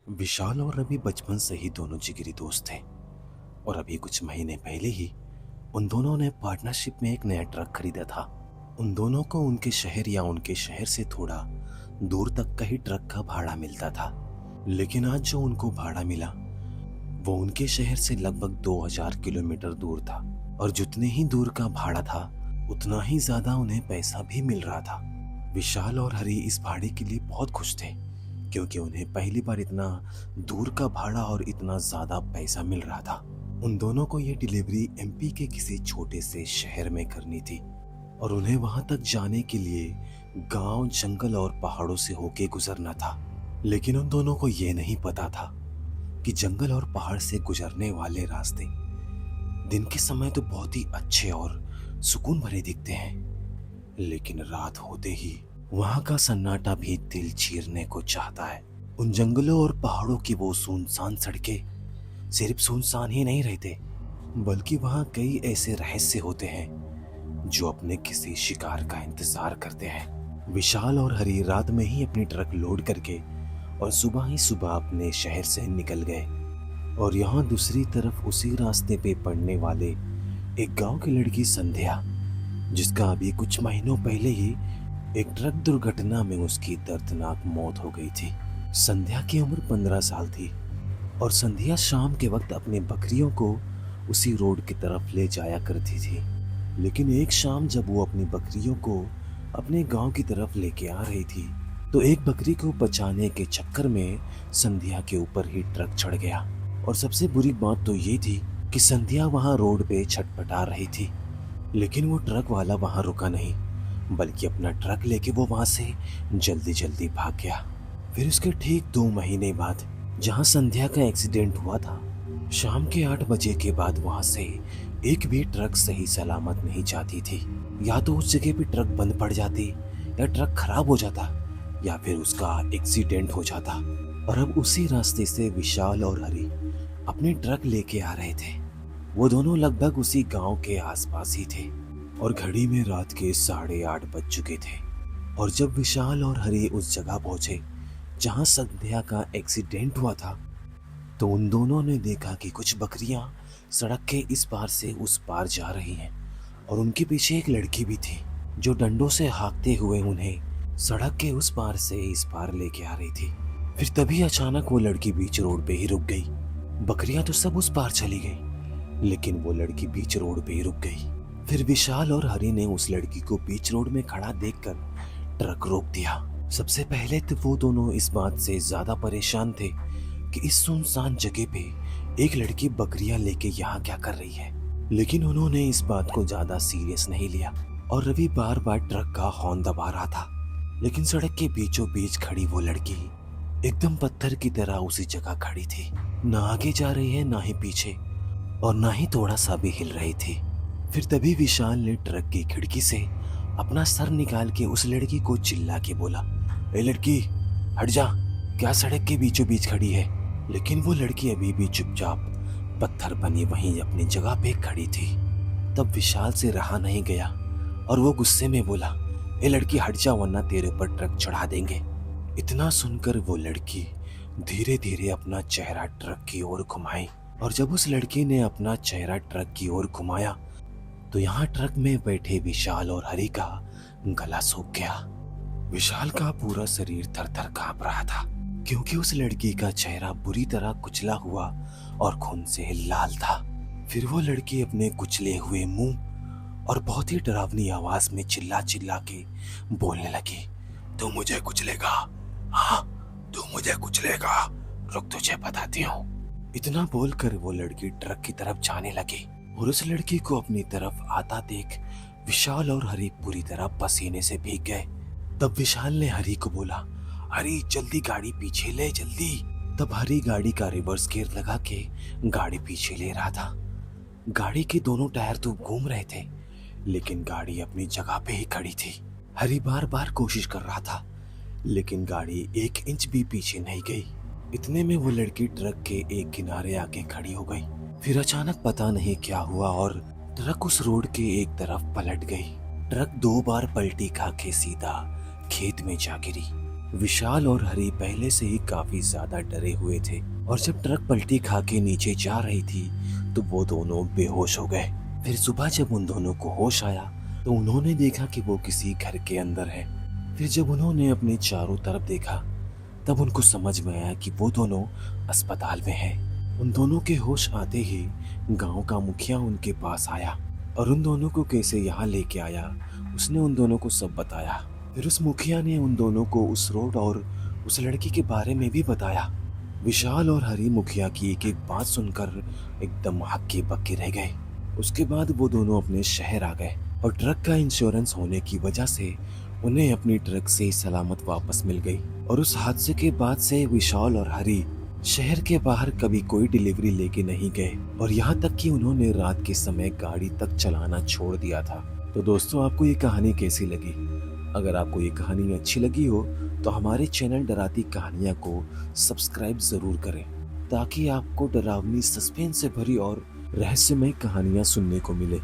विशाल और रवि बचपन से ही दोनों जिगरी दोस्त थे और अभी कुछ महीने पहले ही उन दोनों ने पार्टनरशिप में एक नया ट्रक खरीदा था। उन दोनों को उनके शहर या उनके शहर से थोड़ा दूर तक का ही ट्रक का भाड़ा मिलता था। लेकिन आज जो उनको भाड़ा मिला वो उनके शहर से लगभग 2000 किलोमीटर दूर था और जितने ही दूर का भाड़ा था उतना ही ज्यादा उन्हें पैसा भी मिल रहा था। विशाल और हरी इस भाड़े के लिए बहुत खुश थे क्योंकि उन्हें पहली बार इतना दूर का भाड़ा और इतना ज्यादा पैसा मिल रहा था। उन दोनों को ये डिलीवरी एमपी के किसी छोटे से शहर में करनी थी और उन्हें वहां तक जाने के लिए गांव, जंगल और पहाड़ों से होके गुजरना था। लेकिन उन दोनों को ये नहीं पता था कि जंगल और पहाड़ से गुजरने वाले रास्ते दिन के समय तो बहुत ही अच्छे और सुकून भरे दिखते हैं, लेकिन रात होते ही वहां का सन्नाटा भी दिल चीरने को चाहता है। उन जंगलों और पहाड़ों की वो सुनसान सड़कें सिर्फ सुनसान ही नहीं रहते, बल्कि वहां कई ऐसे रहस्य होते हैं जो अपने किसी शिकार का इंतजार करते हैं। विशाल और हरी रात में ही अपनी ट्रक लोड करके और सुबह ही सुबह अपने शहर से निकल गए और यहाँ दूसरी तरफ उसी रास्ते पे पड़ने वाले एक गांव की लड़की संध्या, जिसका अभी कुछ महीनों पहले ही एक ट्रक दुर्घटना में उसकी दर्दनाक मौत हो गई थी। संध्या की उम्र 15 साल थी और संध्या शाम के वक्त अपने बकरियों को उसी रोड की तरफ ले जाया करती थी। लेकिन एक शाम जब वो अपनी बकरियों को अपने गांव की तरफ लेके आ रही थी तो एक बकरी को बचाने के चक्कर में संध्या के ऊपर ही ट्रक चढ़ गया। और सबसे बुरी बात तो ये थी कि संध्या वहां रोड पे छटपटा रही थी, लेकिन वो ट्रक वाला वहां रुका नहीं, बल्कि अपना ट्रक लेके वो वहां से जल्दी जल्दी भाग गया। फिर उसके ठीक 2 महीने बाद जहां संध्या का एक्सीडेंट हुआ था, शाम के 8 बजे के बाद वहां से एक भी ट्रक सही सलामत नहीं जाती थी। या तो उस जगह पे ट्रक बंद पड़ जाती, या ट्रक खराब हो जाता, या फिर उसका एक्सीडेंट हो जाता। और अब उसी रास्ते से विशाल और हरी अपने ट्रक लेके आ रहे थे। वो दोनों लगभग उसी गांव के आसपास ही थे और घड़ी में रात के 8:30 बज चुके थे। और जब विशाल और हरी उस जगह पहुंचे जहां संध्या का एक्सीडेंट हुआ था, तो उन दोनों ने देखा कि कुछ बकरियां सड़क के इस पार से उस पार जा रही हैं और उनके पीछे एक लड़की भी थी जो डंडों से हाँकते हुए उन्हें सड़क के उस पार से इस पार लेके आ रही थी। फिर तभी अचानक वो लड़की बीच रोड पे ही रुक गई। बकरियां तो सब उस पार चली गई, लेकिन वो लड़की बीच रोड पे ही रुक गई। फिर विशाल और हरी ने उस लड़की को बीच रोड में खड़ा देखकर ट्रक रोक दिया। सबसे पहले तो वो दोनों इस बात से ज्यादा परेशान थे कि इस सुनसान जगह पे एक लड़की बकरियां लेके यहाँ क्या कर रही है, लेकिन उन्होंने इस बात को ज्यादा सीरियस नहीं लिया। और रवि बार बार ट्रक का हॉर्न दबा रहा था, लेकिन सड़क के बीचों बीच खड़ी वो लड़की एकदम पत्थर की तरह उसी जगह खड़ी थी, ना आगे जा रही है ना ही पीछे, और ना ही थोड़ा सा भी हिल रही थी। फिर तभी विशाल ने ट्रक की खिड़की से अपना सर निकाल के उस लड़की को चिल्ला के बोला, ए लड़की हट जा, क्या सड़क के बीचों बीच खड़ी है। लेकिन वो लड़की अभी भी चुपचाप पत्थर बनी वहीं अपनी जगह पे खड़ी थी। तब विशाल से रहा नहीं गया और वो गुस्से में बोला, ए लड़की हट जा वरना तेरे ऊपर ट्रक चढ़ा देंगे। इतना सुनकर वो लड़की धीरे धीरे अपना चेहरा ट्रक की ओर घुमाई और जब उस लड़की ने अपना चेहरा ट्रक की ओर घुमाया तो यहाँ ट्रक में बैठे विशाल और हरी का गला सूख गया। विशाल का पूरा शरीर थर-थर कांप रहा था क्योंकि उस लड़की का चेहरा बुरी तरह कुचला हुआ और खून से लाल था। फिर वो लड़की अपने कुचले हुए मुंह और बहुत ही डरावनी आवाज में चिल्ला चिल्ला के बोलने लगी, तू मुझे कुचलेगा, हाँ तू मुझे कुचलेगा, रुक तुझे बताती हूँ। इतना बोलकर वो लड़की ट्रक की तरफ जाने लगी और उस लड़की को अपनी तरफ आता देख विशाल और हरी पूरी तरह पसीने से भीग गए। तब विशाल ने हरी को बोला, हरी जल्दी गाड़ी पीछे ले जल्दी। तब हरी गाड़ी का रिवर्स गियर लगा के गाड़ी पीछे ले रहा था। गाड़ी के दोनों टायर तो घूम रहे थे, लेकिन गाड़ी अपनी जगह पे ही खड़ी थी। हरी बार बार कोशिश कर रहा था, लेकिन गाड़ी 1 इंच भी पीछे नहीं गई। इतने में वो लड़की ट्रक के एक किनारे आके खड़ी हो गई। फिर अचानक पता नहीं क्या हुआ और ट्रक उस रोड के एक तरफ पलट गई। ट्रक 2 बार पलटी खा के सीधा खेत में जा गिरी विशाल और हरी पहले से ही काफी ज्यादा डरे हुए थे और जब ट्रक पलटी खा के नीचे जा रही थी तो वो दोनों बेहोश हो गए। फिर सुबह जब उन दोनों को होश आया तो उन्होंने देखा कि वो किसी घर के अंदर है। फिर जब उन्होंने अपने चारों तरफ देखा तब उनको समझ में आया कि वो दोनों अस्पताल में हैं। उन दोनों के होश आते ही गांव का मुखिया उनके पास आया और उन दोनों को कैसे यहाँ लेके आया उसने उन दोनों को सब बताया। फिर उस मुखिया ने उन दोनों को उस रोड और उस लड़की के बारे में भी बताया। विशाल और हरी मुखिया की एक एक बात सुनकर एकदम हक्के बक्के रह गए। उसके बाद वो दोनों अपने शहर आ गए और ट्रक का इंश्योरेंस होने की वजह से उन्हें अपनी ट्रक से सलामत वापस मिल गई। और उस हादसे के बाद से विशाल और हरी शहर के बाहर कभी कोई डिलीवरी लेके नहीं गए और यहाँ तक कि उन्होंने रात के समय गाड़ी तक चलाना छोड़ दिया था। तो दोस्तों, आपको ये कहानी कैसी लगी? अगर आपको ये कहानी अच्छी लगी हो तो हमारे चैनल डराती कहानियाँ को सब्सक्राइब जरूर करें ताकि आपको डरावनी, सस्पेंस से भरी और रहस्यमय कहानियाँ सुनने को मिले।